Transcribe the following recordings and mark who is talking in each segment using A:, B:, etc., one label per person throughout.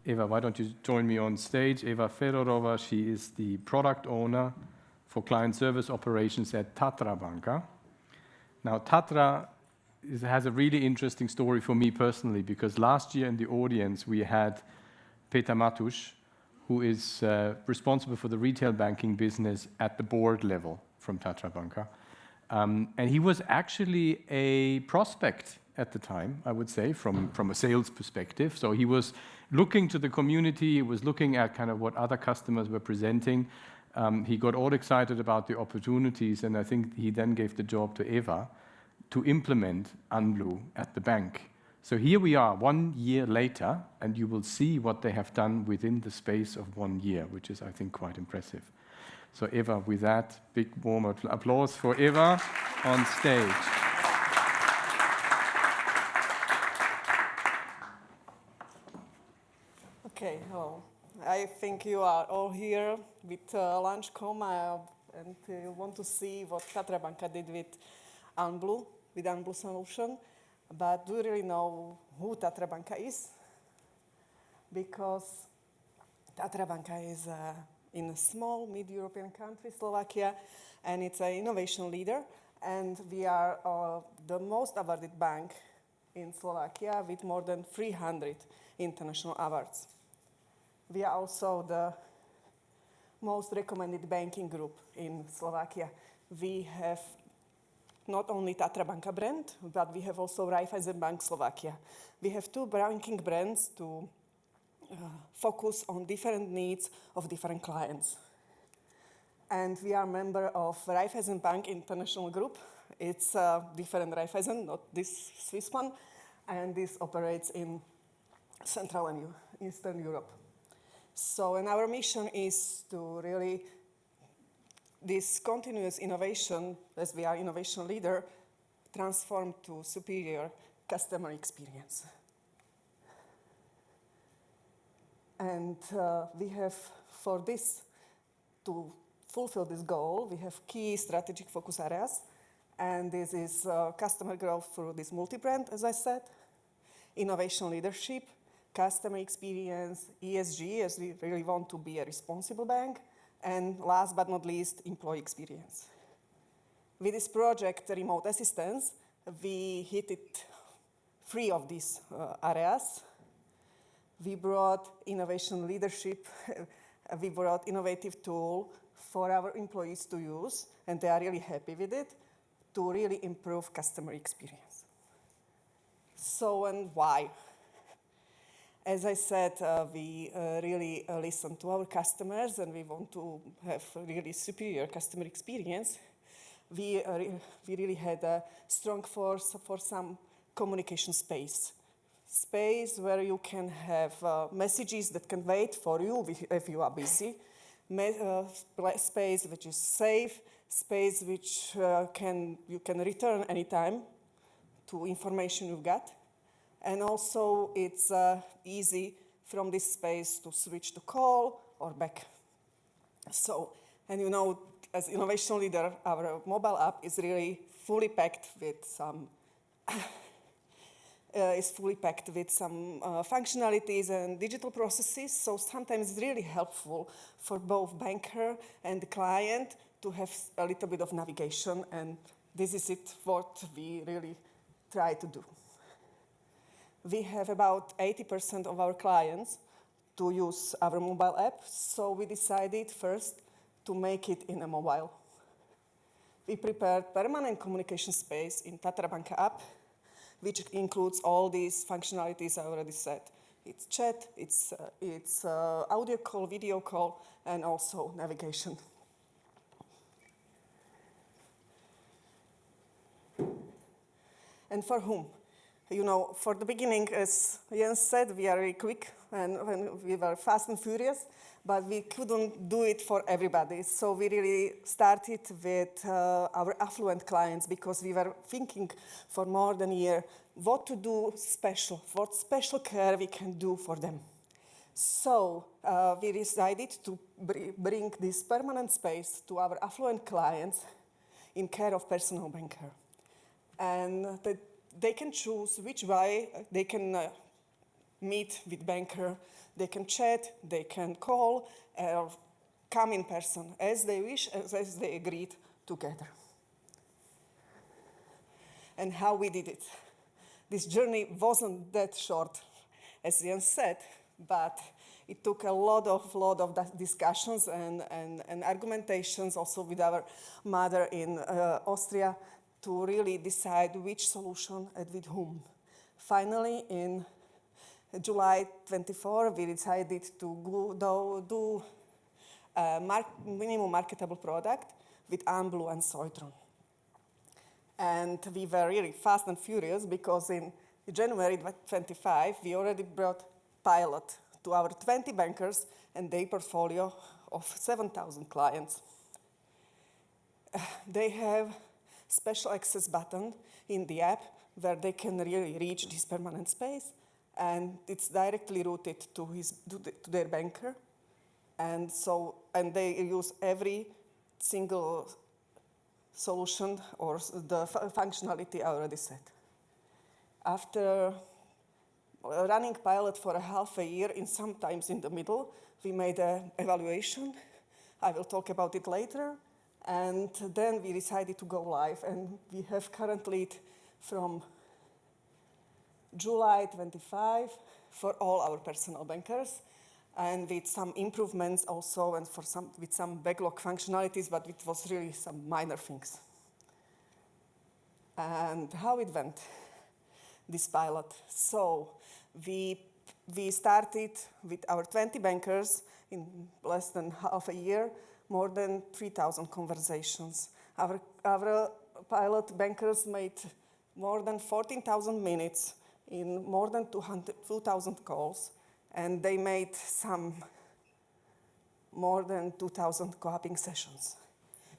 A: Eva, why don't you join me on stage? Eva Fedorová, she is the product owner for client service operations at Tatra Banka. Now, Tatra has a really interesting story for me personally, because last year in the audience we had Peter Matusz, who is responsible for the retail banking business at the board level from Tatra Banka. And he was actually a prospect at the time, I would say, from a sales perspective. So he was looking to the community, he was looking at kind of what other customers were presenting. He got all excited about the opportunities, and I think he then gave the job to Eva to implement Unblu at the bank. So here we are 1 year later, and you will see what they have done within the space of 1 year, which is, I think, quite impressive. So Eva, with that, big warm applause for Eva on stage.
B: Okay, hello. I think you are all here with lunch coma and you want to see what Tatra Banka did with Unblu solution. But do you really know who Tatra Banka is? Because Tatra Banka is in a small mid-European country, Slovakia, and it's an innovation leader. And we are the most awarded bank in Slovakia with more than 300 international awards. We are also the most recommended banking group in Slovakia. We have not only Tatra Banka brand, but we have also Raiffeisen Bank Slovakia. We have two banking brands to focus on different needs of different clients. And we are member of Raiffeisen Bank International Group. It's a different Raiffeisen, not this Swiss one, and this operates in Central and Eastern Europe. So, and our mission is to really, this continuous innovation, as we are innovation leader, transform to superior customer experience. And we have, for this, to fulfill this goal, we have key strategic focus areas. And this is customer growth through this multi-brand, as I said, innovation leadership, customer experience, ESG, as we really want to be a responsible bank, and last but not least, employee experience. With this project, Remote Assistance, we hit it 3 of these areas. We brought innovation leadership, we brought innovative tool for our employees to use, and they are really happy with it, to really improve customer experience. So, and why? As I said, we really listen to our customers and we want to have a really superior customer experience. We really had a strong force for some communication space. Space where you can have messages that can wait for you if you are busy. Space which is safe, space which you can return anytime to information you've got. And also it's easy from this space to switch to call or back. So, and you know, as innovation leader, our mobile app is really fully packed with some functionalities and digital processes. So sometimes it's really helpful for both banker and the client to have a little bit of navigation. And this is what we really try to do. We have about 80% of our clients to use our mobile app, so we decided first to make it in a mobile. We prepared permanent communication space in Tatra Banka app, which includes all these functionalities I already said. It's chat, it's audio call, video call, and also navigation. And for whom? You know, for the beginning, as Jens said, we are very quick and we were fast and furious, but we couldn't do it for everybody. So we really started with our affluent clients because we were thinking for more than a year what to do special, what special care we can do for them. So we decided to bring this permanent space to our affluent clients in care of personal banker. And they can choose which way they can meet with banker. They can chat, they can call, or come in person as they wish, as they agreed together. And how we did it. This journey wasn't that short, as Jens said, but it took a lot of discussions and argumentations also with our mother in Austria to really decide which solution and with whom. Finally, in July 24, we decided to do a minimum marketable product with Unblu and Soitron. And we were really fast and furious because in January 25, we already brought pilot to our 20 bankers and their portfolio of 7,000 clients. They have special access button in the app where they can really reach this permanent space, and it's directly routed to their banker. And they use every single solution or the functionality I already said. After running pilot for a half a year, sometimes in the middle, we made an evaluation. I will talk about it later. And then we decided to go live. And we have currently from July 25 for all our personal bankers, and with some improvements also, and with some backlog functionalities, but it was really some minor things. And how it went, this pilot. So we started with our 20 bankers in less than half a year, more than 3,000 conversations. Our pilot bankers made more than 14,000 minutes in more than 2,000 calls, and they made more than 2,000 co-oping sessions.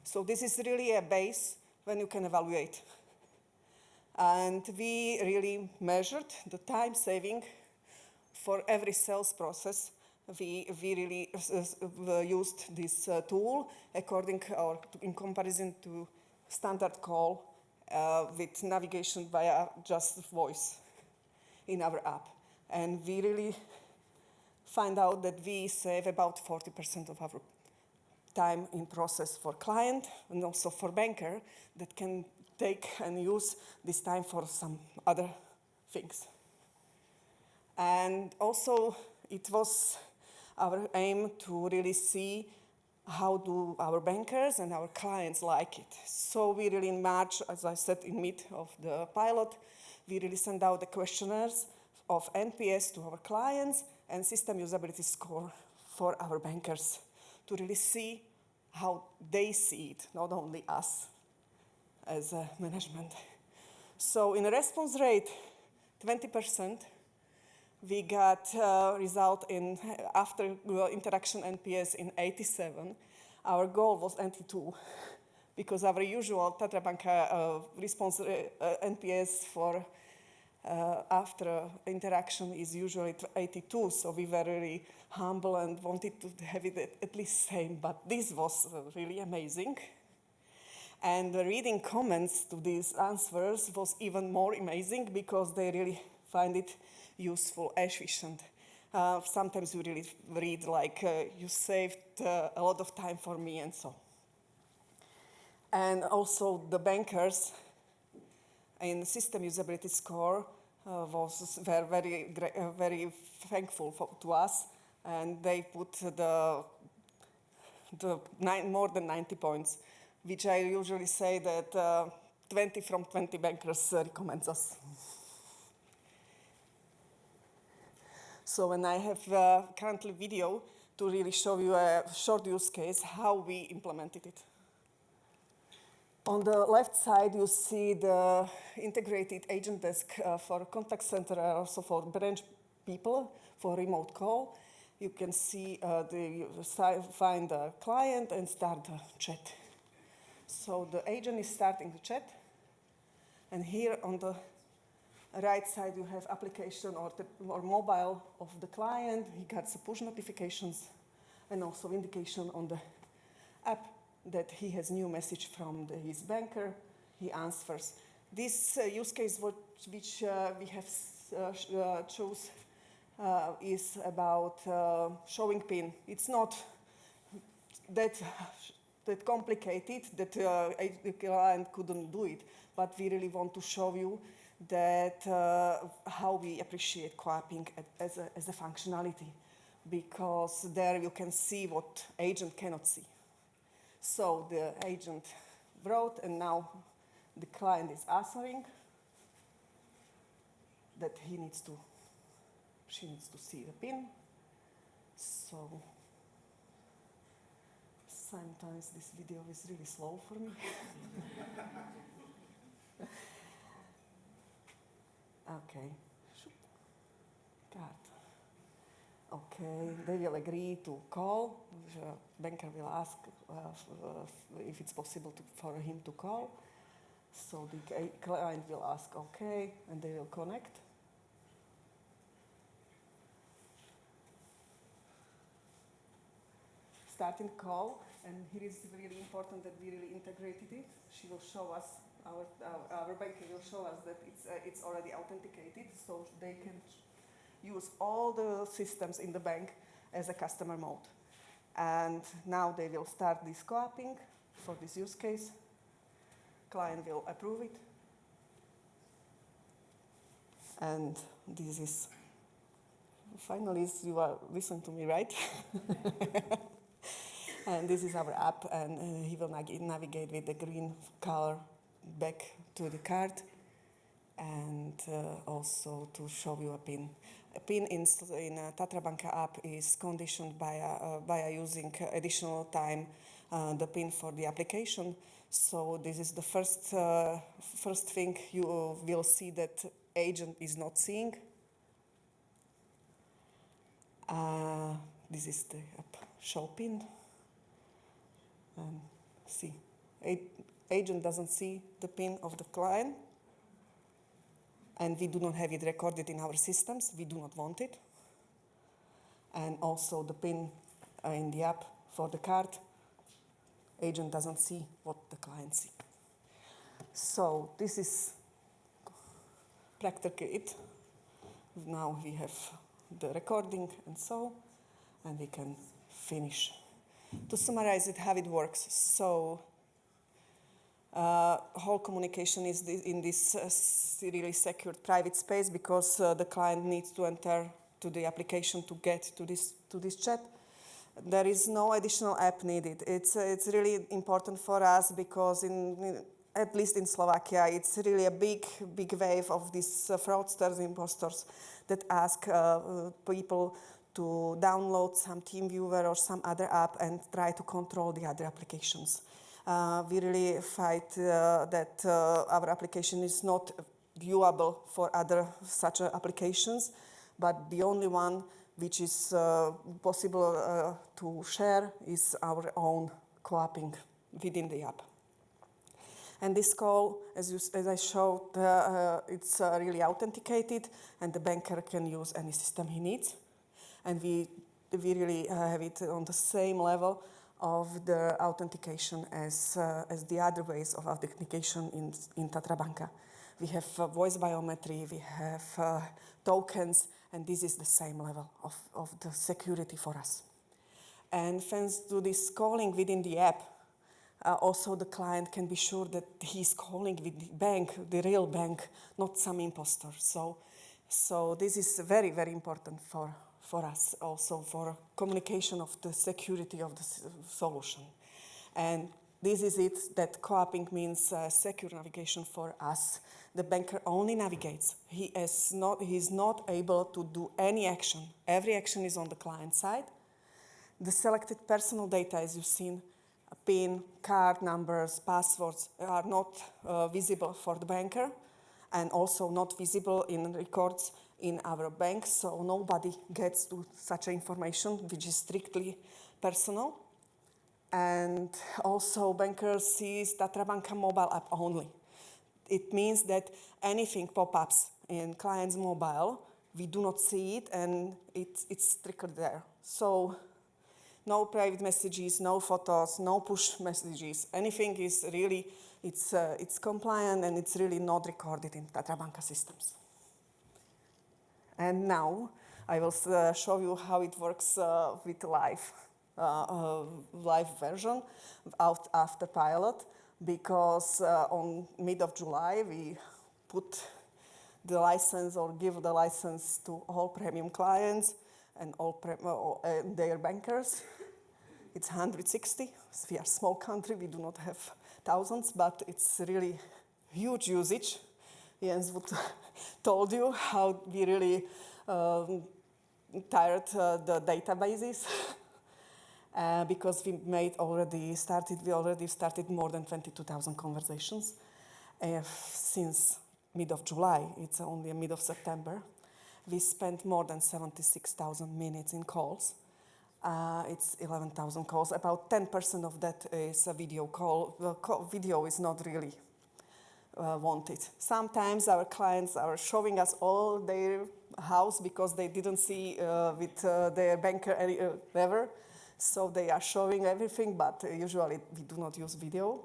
B: So this is really a base when you can evaluate. And we really measured the time saving for every sales process. We really used this tool in comparison to standard call with navigation via just voice in our app. And we really find out that we save about 40% of our time in process for client and also for banker that can take and use this time for some other things. And also it was our aim to really see how do our bankers and our clients like it. So we really in March, as I said in mid of the pilot, we really sent out the questionnaires of NPS to our clients and system usability score for our bankers to really see how they see it, not only us as a management. So in a response rate, 20%, we got result in after interaction NPS in 87. Our goal was 92 because our usual Tatra Banka response NPS for after interaction is usually 82, so we were really humble and wanted to have it at least same, but this was really amazing. And reading comments to these answers was even more amazing because they really find it useful, efficient. Sometimes you really read like, you saved a lot of time for me and so. And also the bankers in system usability score were very thankful to us, and they put more than 90 points, which I usually say that 20 from 20 bankers recommends us. So, and I have currently video to really show you a short use case how we implemented it. On the left side, you see the integrated agent desk for contact center and also for branch people for remote call. You can see find the client and start the chat. So the agent is starting the chat. And here on the right side, you have application or mobile of the client. He gets push notifications and also indication on the app that he has new message from his banker. He answers. This use case which we have chose is about showing PIN. It's not that complicated that the client couldn't do it, but we really want to show you that how we appreciate co-oping as a functionality, because there you can see what agent cannot see. So the agent wrote, and now the client is answering that she needs to see the PIN. So sometimes this video is really slow for me. Okay. Card. Okay, they will agree to call. The banker will ask if it's possible for him to call. So the client will ask okay, and they will connect. Starting call, and here is really important that we really integrated it. She will show us, our banker will show us that it's already authenticated, so they can use all the systems in the bank as a customer mode. And now they will start this co-oping for this use case. Client will approve it. And this is, finally, you are listening to me, right? And this is our app, and he will navigate with the green color back to the card, and also to show you a PIN. A PIN in Tatra Banka app is conditioned by using additional time the PIN for the application. So this is the first thing you will see that agent is not seeing. This is the app show PIN. See, agent doesn't see the PIN of the client, and we do not have it recorded in our systems. We do not want it. And also the PIN in the app for the card, agent doesn't see what the client sees. So this is practically it. Now we have the recording and we can finish. To summarize it, how it works. So whole communication is in this really secured private space, because the client needs to enter to the application to get to this chat. There is no additional app needed. It's really important for us, because at least in Slovakia, it's really a big wave of these fraudsters, imposters that ask people to download some TeamViewer or some other app and try to control the other applications. We really fight that our application is not viewable for other such applications, but the only one which is possible to share is our own co-oping within the app. And this call, as I showed, it's really authenticated, and the banker can use any system he needs. And we really have it on the same level of the authentication as the other ways of authentication in Tatra Banka. We have voice biometry, we have tokens, and this is the same level of the security for us. And thanks to this calling within the app, also the client can be sure that he's calling with the bank, the real bank, not some imposter. So this is very, very important for us, also for communication of the security of the solution. And this is it, that co-oping means secure navigation for us. The banker only navigates. He is not able to do any action. Every action is on the client side. The selected personal data, as you've seen, PIN, card numbers, passwords, are not visible for the banker, and also not visible in records in our bank, so nobody gets to such information, which is strictly personal. And also banker sees Tatra Banka mobile app only. It means that anything pop-ups in client's mobile, we do not see it, and it's strictly there. So no private messages, no photos, no push messages. Anything is really, it's compliant, and it's really not recorded in Tatra Banka systems. And now I will show you how it works with live version after pilot, because on mid of July we put the license or give the license to all premium clients and all their bankers. It's 160. We are a small country, we do not have thousands, but it's really huge usage. Jens would told you how we really tired the databases because we already started more than 22,000 conversations since mid of July. It's only mid of September. We spent more than 76,000 minutes in calls. It's 11,000 calls. About 10% of that is a video call. Video is not really wanted. Sometimes our clients are showing us all their house because they didn't see with their banker ever. So they are showing everything, but usually we do not use video.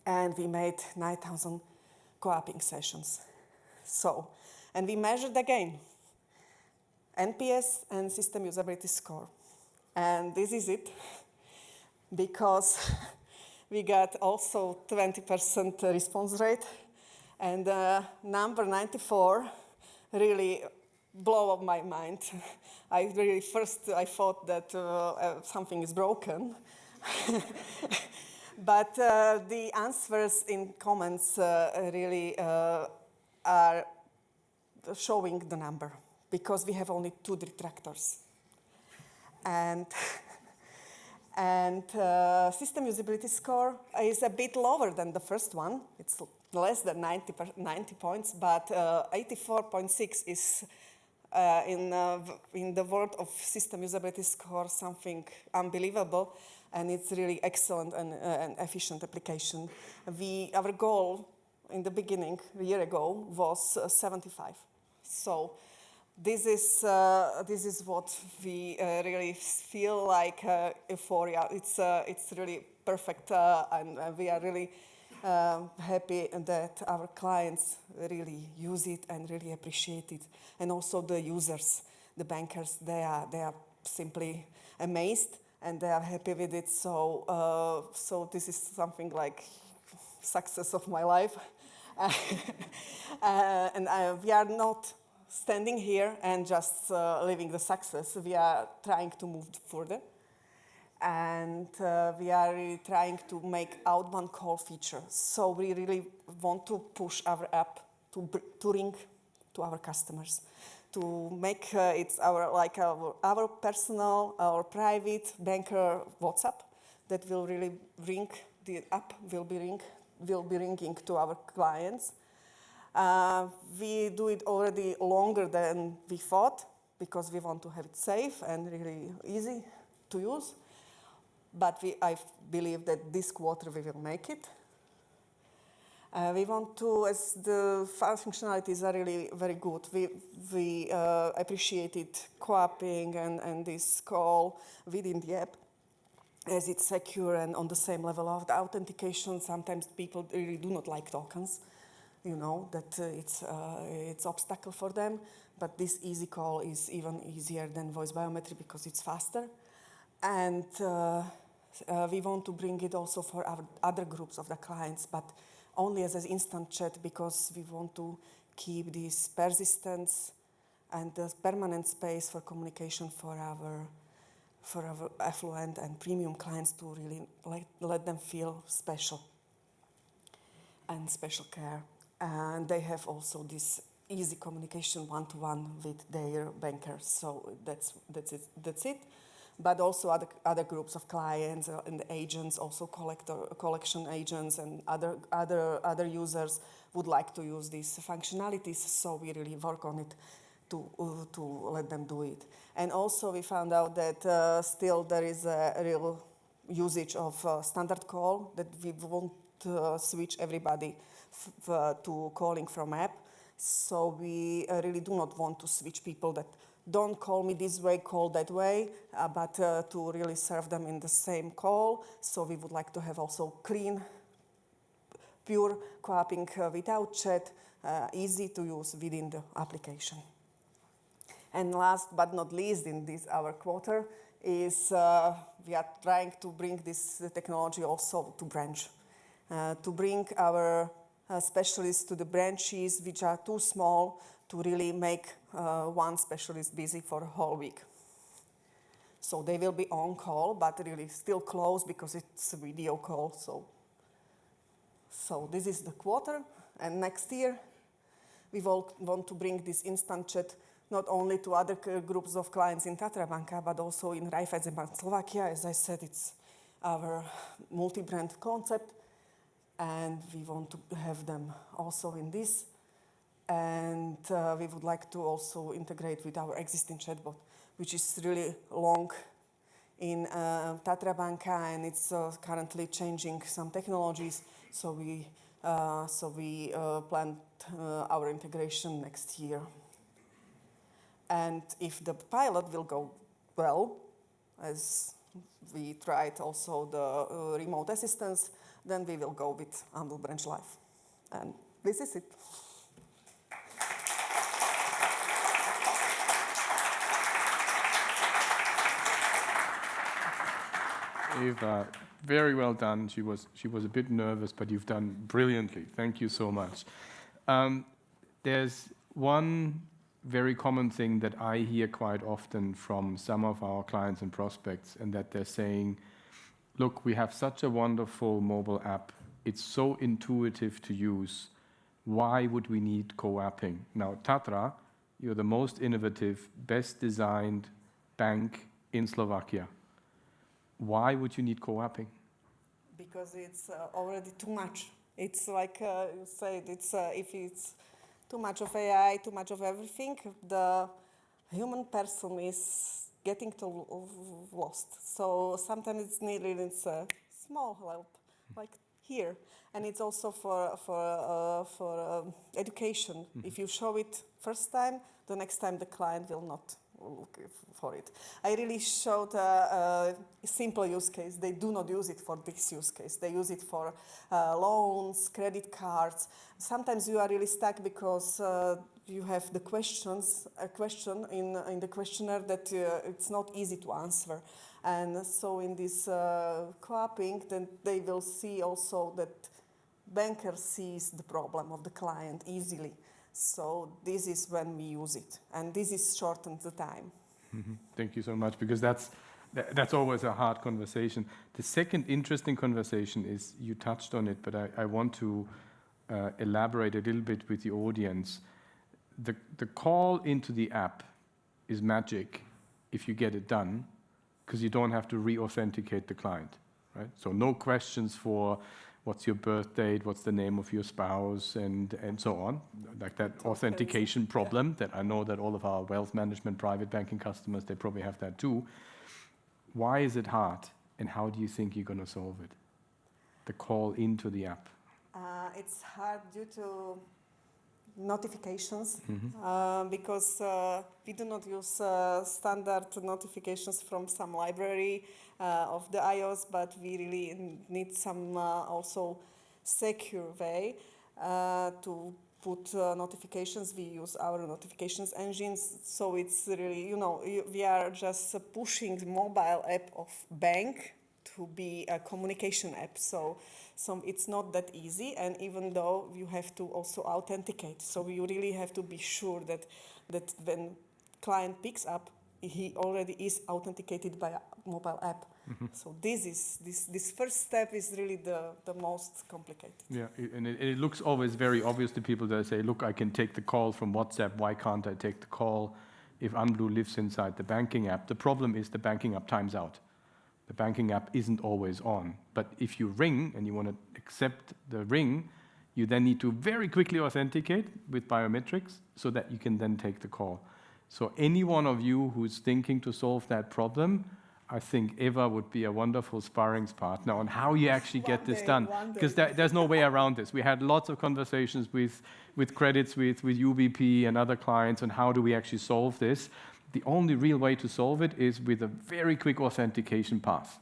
B: And we made 9,000 co-oping sessions. And we measured again NPS and system usability score. And this is it, because we got also 20% response rate, and number 94 really blew up my mind. I thought that something is broken. But the answers in comments really are showing the number, because we have only 2 detractors. And system usability score is a bit lower than the first one. It's less than 90 points, but 84.6 is in the world of system usability score something unbelievable, and it's really excellent and efficient application. Our goal in the beginning, a year ago, was 75. So this is what we really feel like euphoria. It's really perfect, and we are really happy that our clients really use it and really appreciate it. And also the users, the bankers, they are simply amazed and they are happy with it. So this is something like success of my life. And we are not standing here and just living the success. We are trying to move further. And we are really trying to make outbound call feature. So we really want to push our app to ring to our customers, to make it's our personal or private banker WhatsApp that will really ring. The app will be ringing to our clients. We do it already longer than we thought, because we want to have it safe and really easy to use. But I believe that this quarter we will make it. We want to, as the functionalities are really very good, we appreciated co-oping and this call within the app, as it's secure and on the same level of the authentication. Sometimes people really do not like tokens, that it's obstacle for them. But this easy call is even easier than voice biometry because it's faster. And we want to bring it also for our other groups of the clients, but only as an instant chat, because we want to keep this persistence and the permanent space for communication for our affluent and premium clients, to really let them feel special and special care. And they have also this easy communication one-to-one with their bankers. So that's it. But also other groups of clients and agents, also collection agents and other users would like to use these functionalities. So we really work on it to let them do it. And also we found out that still there is a real usage of standard call, that we won't switch everybody to calling from app. So we really do not want to switch people that don't call me this way, call that way, but to really serve them in the same call. So we would like to have also clean, pure co-oping without chat, easy to use within the application. And last but not least in this our quarter is we are trying to bring this technology also to branch, to bring our specialists to the branches which are too small to really make one specialist busy for a whole week. So they will be on call, but really still close because it's a video call. So this is the quarter, and next year we will want to bring this instant chat not only to other groups of clients in Tatra Banka, but also in Raiffeisenbank Slovakia. As I said, it's our multi-brand concept, and we want to have them also in this. And we would like to also integrate with our existing chatbot, which is really long in Tatra Banka, and it's currently changing some technologies. So we planned our integration next year. And if the pilot will go well, as we tried also the remote assistance, then we will go with Unblu Branch Live. And this is it.
A: Eva, very well done. She was a bit nervous, but you've done brilliantly. Thank you so much. There's one very common thing that I hear quite often from some of our clients and prospects, and that they're saying, look, we have such a wonderful mobile app. It's so intuitive to use. Why would we need co-apping? Now, Tatra, you're the most innovative, best designed bank in Slovakia. Why would you need co-apping?
B: Because it's already too much. It's like you said, if it's too much of AI, too much of everything, the human person is getting lost. So sometimes it's needed a small help, like here. And it's also for education. Mm-hmm. If you show it first time, the next time the client will not look for it. I really showed a simple use case. They do not use it for this use case. They use it for loans, credit cards. Sometimes you are really stuck because you have a question in the questionnaire that it's not easy to answer. And so in this co-apping, then they will see also that banker sees the problem of the client easily. So this is when we use it, and this is shortens the time.
A: Mm-hmm. Thank you so much, because that's always a hard conversation. The second interesting conversation is, you touched on it, but I want to elaborate a little bit with the audience. The call into the app is magic if you get it done, because you don't have to re-authenticate the client, right? So no questions for what's your birth date, what's the name of your spouse, and so on. Like that authentication problem that I know that all of our wealth management, private banking customers, they probably have that too. Why is it hard, and how do you think you're going to solve it? The call into the app.
B: It's hard due to notifications, because we do not use standard notifications from some library of the iOS, but we really need some also secure way to put notifications. We use our notifications engines, so it's really, we are just pushing the mobile app of bank to be a communication app. So it's not that easy, and even though you have to also authenticate, so you really have to be sure that when client picks up, he already is authenticated by a mobile app. Mm-hmm. So this first step is really the most complicated.
A: Yeah, and it looks always very obvious to people that say, look, I can take the call from WhatsApp, why can't I take the call if Unblu lives inside the banking app? The problem is the banking app times out. The banking app isn't always on. But if you ring and you want to accept the ring, you then need to very quickly authenticate with biometrics so that you can then take the call. So any one of you who's thinking to solve that problem, I think Eva would be a wonderful sparring partner on how you actually get this done. Because there's no way around this. We had lots of conversations with Credit Suisse, with UBP and other clients on how do we actually solve this. The only real way to solve it is with a very quick authentication path.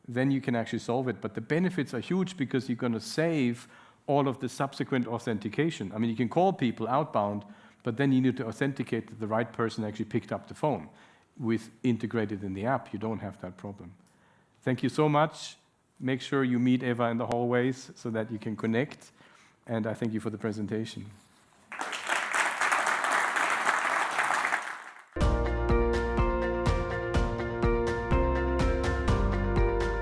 A: Then you can actually solve it. But the benefits are huge because you're going to save all of the subsequent authentication. I mean, you can call people outbound, but then you need to authenticate that the right person actually picked up the phone. With integrated in the app, you don't have that problem. Thank you so much. Make sure you meet Eva in the hallways so that you can connect. And I thank you for the presentation.